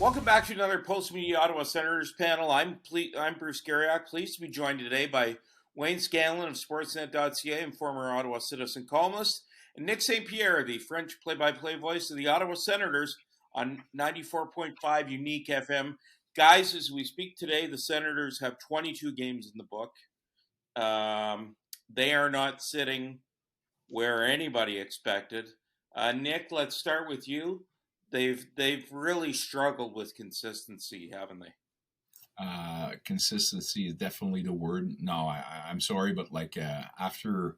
Welcome back to another Post Media Ottawa Senators panel. I'm Bruce Garriock, pleased to be joined today by Wayne Scanlon of Sportsnet.ca and former Ottawa Citizen columnist, and Nick St. Pierre, the French play-by-play voice of the Ottawa Senators on 94.5 Unique FM. Guys, as we speak today, the Senators have 22 games in the book. They are not sitting where anybody expected. Nick, let's start with you. They've really struggled with consistency, haven't they? Consistency is definitely the word. No, I'm sorry, but after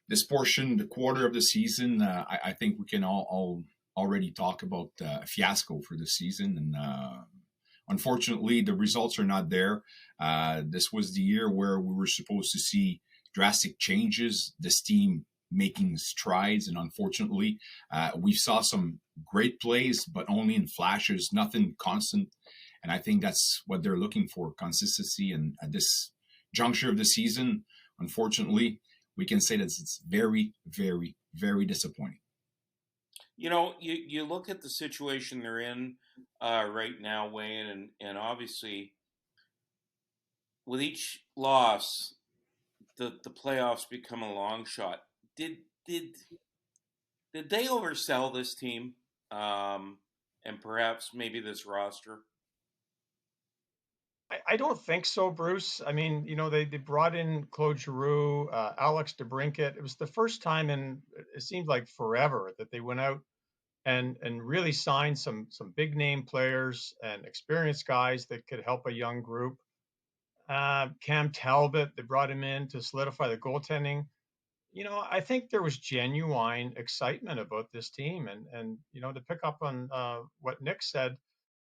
this portion, the quarter of the season, I think we can all already talk about a fiasco for the season. And unfortunately, the results are not there. This was the year where we were supposed to see drastic changes, this team making strides. And unfortunately, we saw some great plays, but only in flashes, nothing constant. And I think that's what they're looking for, consistency. And at this juncture of the season, unfortunately, we can say that it's very, very, very disappointing. You know, you look at the situation they're in right now, Wayne, and obviously with each loss, the playoffs become a long shot. Did they oversell this team, and perhaps maybe this roster? I don't think so, Bruce. I mean, they brought in Claude Giroux, Alex DeBrincat. It was the first time in, it seemed like forever, that they went out and really signed some big name players and experienced guys that could help a young group. Cam Talbot, they brought him in to solidify the goaltending. I think there was genuine excitement about this team, and to pick up on what Nick said,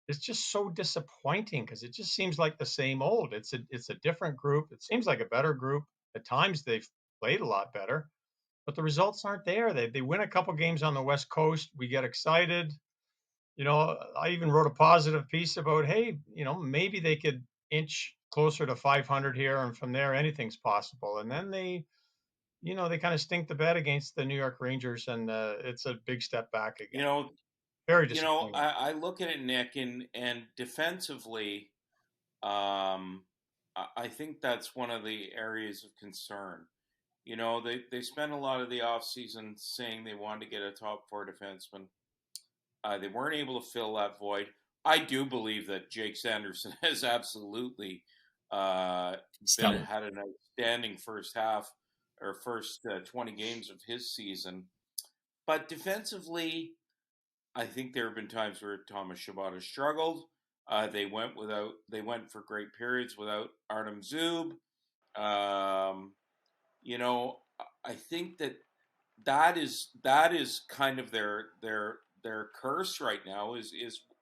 it's just so disappointing because it just seems like the same old. It's a different group. It seems like a better group. At times they've played a lot better, but the results aren't there. They win a couple games on the West Coast. We get excited. I even wrote a positive piece about, hey, maybe they could inch closer to 500 here, and from there anything's possible. And then they kind of stink the bed against the New York Rangers, and it's a big step back again. Very disappointing. I look at it, Nick, and defensively, I think that's one of the areas of concern. They spent a lot of the offseason saying they wanted to get a top four defenseman. They weren't able to fill that void. I do believe that Jake Sanderson has absolutely had an outstanding first half or first 20 games of his season. But defensively, I think there have been times where Thomas Chabot has struggled. They went for great periods without Artem Zub. I think that is kind of their curse right now is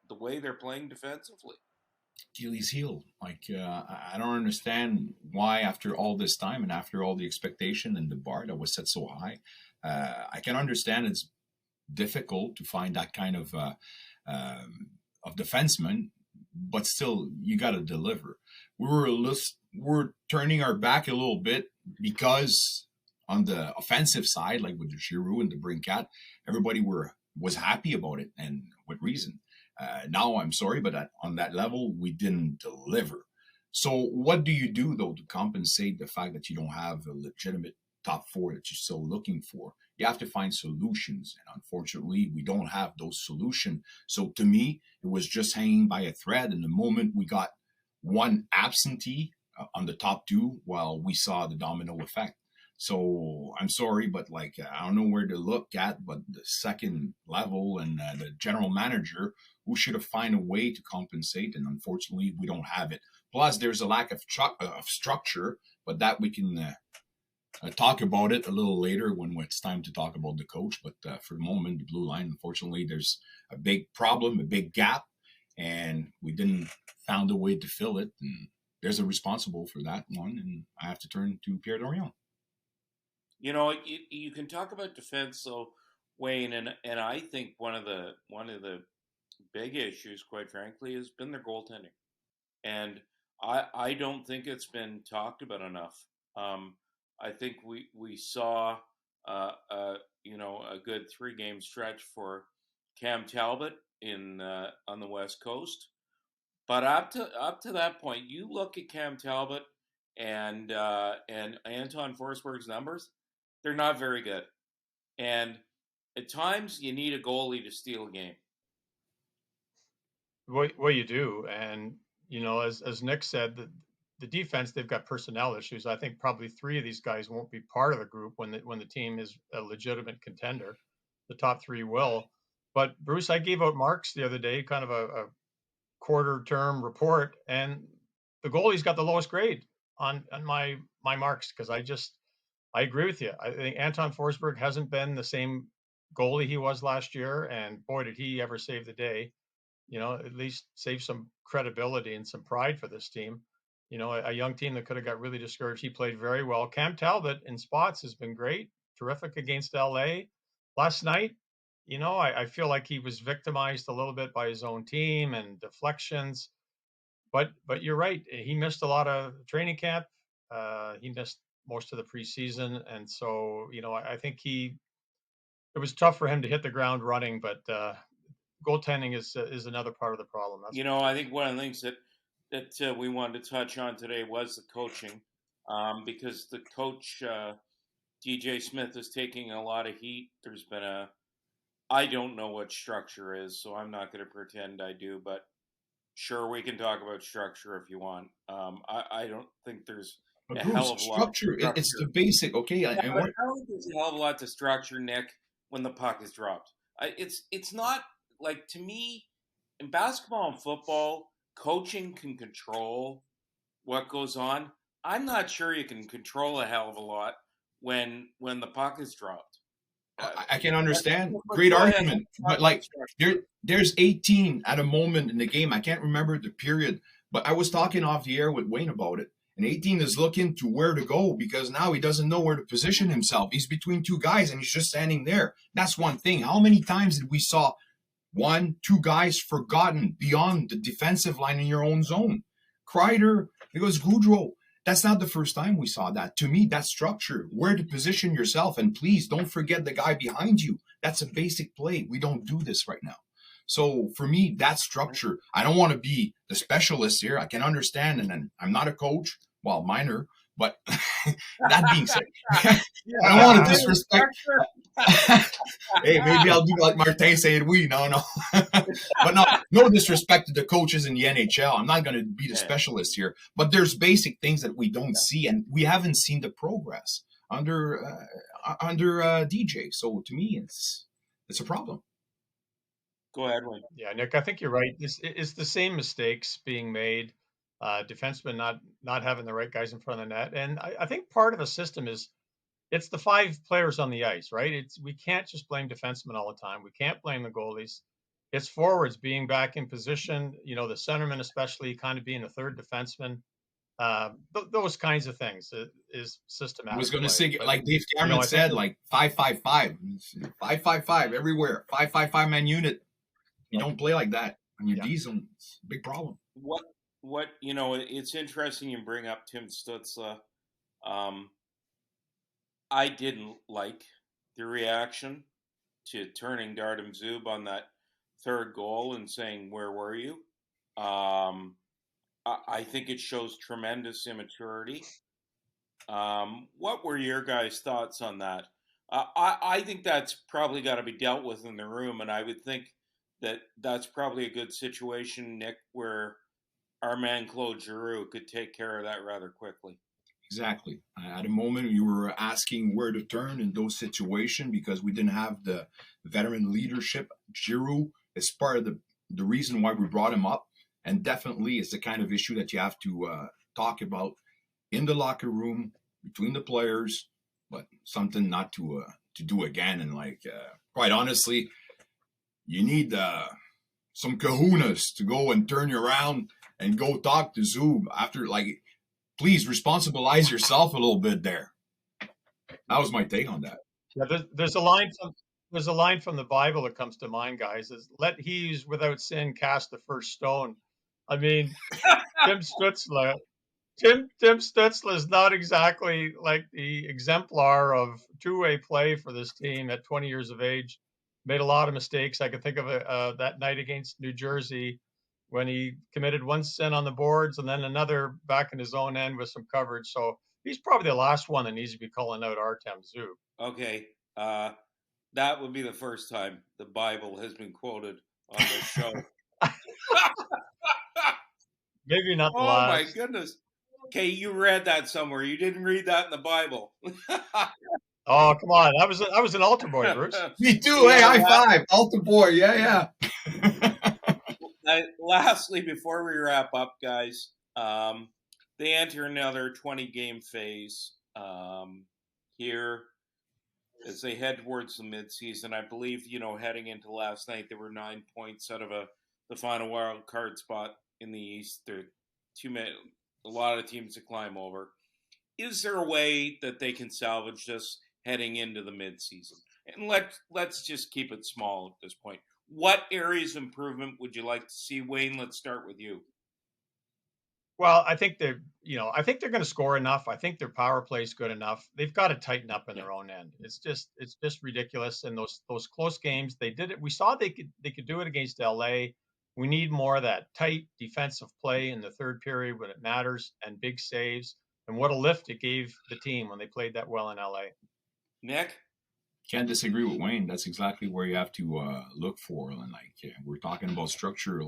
the way they're playing defensively. Achilles heel. I don't understand why after all this time and after all the expectation and the bar that was set so high, I can understand it's difficult to find that kind of defenseman, but still you got to deliver. We're turning our back a little bit because on the offensive side, like with the Giroux and the DeBrincat, everybody was happy about it, and with reason. Now I'm sorry, but on that level we didn't deliver. So what do you do though to compensate the fact that you don't have a legitimate top four that you're still looking for? You have to find solutions, and unfortunately we don't have those solutions. So to me, it was just hanging by a thread. And the moment we got one absentee on the top two, well, we saw the domino effect. So I'm sorry, but I don't know where to look at, but the second level and the general manager, who should have found a way to compensate, and unfortunately we don't have it. Plus, there's a lack of structure, but that we can talk about it a little later when it's time to talk about the coach. But for the moment, the blue line, unfortunately, there's a big problem, a big gap, and we didn't found a way to fill it. And there's a responsible for that one, and I have to turn to Pierre Dorion. You can talk about defense, though, Wayne, and I think one of the big issues, quite frankly, has been their goaltending, and I don't think it's been talked about enough. I think we saw a good 3-game stretch for Cam Talbot on the West Coast. But up to that point, you look at Cam Talbot and Anton Forsberg's numbers; they're not very good. And at times, you need a goalie to steal a game. Well, you do, and as Nick said, the defense, they've got personnel issues. I think probably 3 of these guys won't be part of the group when the team is a legitimate contender. The top 3 will. But Bruce, I gave out marks the other day, kind of a quarter term report, and the goalie's got the lowest grade on my marks, because I agree with you. I think Anton Forsberg hasn't been the same goalie he was last year, and boy, did he ever save the day. At least save some credibility and some pride for this team. A young team that could have got really discouraged. He played very well. Cam Talbot in spots has been great, terrific against LA. Last night, I feel like he was victimized a little bit by his own team and deflections. But you're right. He missed a lot of training camp. He missed most of the preseason, and so I think it was tough for him to hit the ground running. But goaltending is another part of the problem. I think one of the things that we wanted to touch on today was the coaching, because the coach DJ Smith is taking a lot of heat. There's been I don't know what structure is, so I'm not going to pretend I do, but sure, we can talk about structure if you want. I don't think there's But a Bruce, hell of a lot of structure, structure. it's the basic, okay? Yeah, but I don't think there's a hell of a lot to structure, Nick, when the puck is dropped. It's not, like, to me, in basketball and football, coaching can control what goes on. I'm not sure you can control a hell of a lot when the puck is dropped. I can understand. Great argument. But like there's 18 at a moment in the game. I can't remember the period, but I was talking off the air with Wayne about it. And 18 is looking to where to go because now he doesn't know where to position himself. He's between 2 guys and he's just standing there. That's one thing. How many times did we saw 1, 2 guys forgotten beyond the defensive line in your own zone? Kreider, it was Goudreau. That's not the first time we saw that. To me, that's structure, where to position yourself. And please don't forget the guy behind you. That's a basic play. We don't do this right now. So for me, that's structure. I don't want to be the specialist here. I can understand, and I'm not a coach. Well, minor, but that being said, I don't want to disrespect. Hey, maybe I'll do like Martin said, no. But no disrespect to the coaches in the NHL. I'm not going to be the specialist here. But there's basic things that we don't see, and we haven't seen the progress under DJ. So to me, it's a problem. Go ahead, Wayne. Yeah, Nick, I think you're right. It's the same mistakes being made. Defensemen not having the right guys in front of the net, and I think part of a system is it's the 5 players on the ice, right? We can't just blame defensemen all the time. We can't blame the goalies. It's forwards being back in position. The centerman especially kind of being a third defenseman. Those kinds of things is systematic. I was going to say, like Dave Cameron said, like 5-5-5, 5-5-5 everywhere, 5-5-5 man unit. You don't play like that on your D zone. It's a big problem. What it's interesting you bring up Tim Stützle. I didn't like the reaction to turning Dardim Zub on that 3rd goal and saying, "Where were you?" I think it shows tremendous immaturity. What were your guys' thoughts on that? I think that's probably got to be dealt with in the room, and I would think that's probably a good situation, Nick, where our man Claude Giroux could take care of that rather quickly. Exactly. At a moment, you were asking where to turn in those situations because we didn't have the veteran leadership. Giroux is part of the reason why we brought him up, and definitely it's the kind of issue that you have to talk about in the locker room between the players, but something not to do again. And quite honestly, you need some kahunas to go and turn you around and go talk to Zub after, please responsibilize yourself a little bit there. That was my take on that. Yeah, there's a line from the Bible that comes to mind, guys, is let he who's without sin cast the first stone. I mean, Tim Stützle is not exactly like the exemplar of 2-way play for this team at 20 years of age. Made a lot of mistakes. I can think of that night against New Jersey when he committed one sin on the boards and then another back in his own end with some coverage. So he's probably the last one that needs to be calling out Artem Zub. Okay, that would be the first time the Bible has been quoted on this show. Maybe not the Oh my last. goodness. Okay, you read that somewhere. You didn't read that in the Bible. Oh, come on. I was an altar boy, Bruce. Me too. Hey, high five. Altar boy. Yeah. Lastly, before we wrap up, guys, they enter another 20-game phase here as they head towards the midseason. I believe, heading into last night, there were 9 points out of the final wild card spot in the East. There are a lot of teams to climb over. Is there a way that they can salvage this heading into the midseason? And let's just keep it small at this point. What areas of improvement would you like to see, Wayne? Let's start with you. Well, I think they're going to score enough. I think their power play is good enough. They've got to tighten up in their own end. It's just ridiculous. And those close games, they did it. We saw they could do it against LA. We need more of that tight defensive play in the third period when it matters and big saves. And what a lift it gave the team when they played that well in LA. Nick? Can't disagree with Wayne. That's exactly where you have to look for. And we're talking about structure,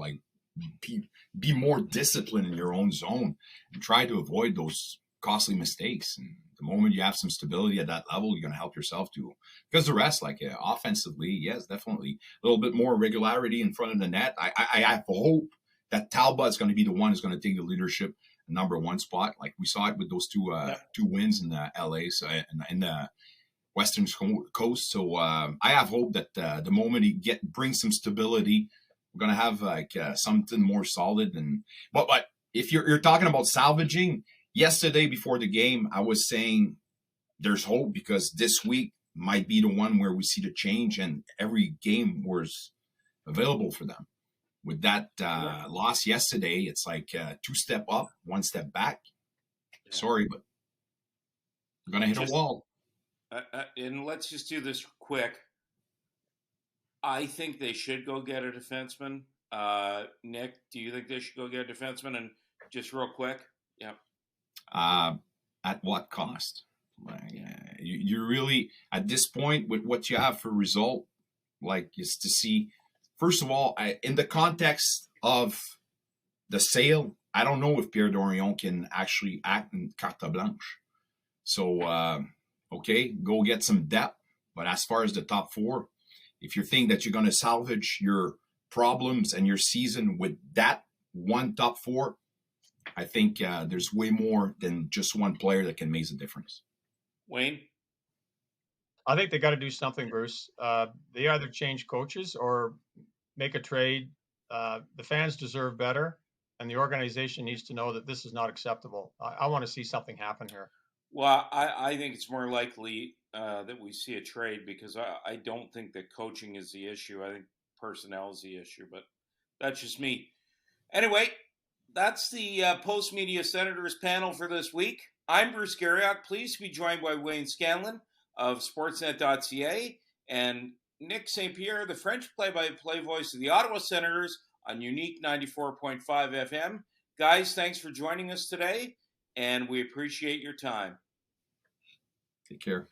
be more disciplined in your own zone and try to avoid those costly mistakes. And the moment you have some stability at that level, you're going to help yourself too. Because the rest, offensively, yes, definitely a little bit more regularity in front of the net. I have hope that Talbot's going to be the one who's going to take the leadership number one spot. Like we saw it with those two wins in the LA in the Western Coast. So I have hope that the moment he brings some stability, we're going to have something more solid. But if you're talking about salvaging, yesterday before the game, I was saying there's hope because this week might be the one where we see the change and every game was available for them. With that loss yesterday, it's like 2 step up, 1 step back. Yeah. Sorry, but we're going to hit a wall. And let's just do this quick. I think they should go get a defenseman. Nick, do you think they should go get a defenseman? And just real quick, yeah. At what cost? You really, at this point, with what you have for result, is to see, first of all, in the context of the sale, I don't know if Pierre Dorion can actually act in carte blanche. So, okay, go get some depth. But as far as the top four, if you think that you're going to salvage your problems and your season with that one top four, I think there's way more than just one player that can make the difference. Wayne? I think they got to do something, Bruce. They either change coaches or make a trade. The fans deserve better, and the organization needs to know that this is not acceptable. I want to see something happen here. Well, I think it's more likely that we see a trade because I don't think that coaching is the issue. I think personnel is the issue, but that's just me. Anyway, that's the Post-Media Senators panel for this week. I'm Bruce Garriock, pleased to be joined by Wayne Scanlon of Sportsnet.ca and Nick St. Pierre, the French play-by-play voice of the Ottawa Senators on Unique 94.5 FM. Guys, thanks for joining us today, and we appreciate your time. Take care.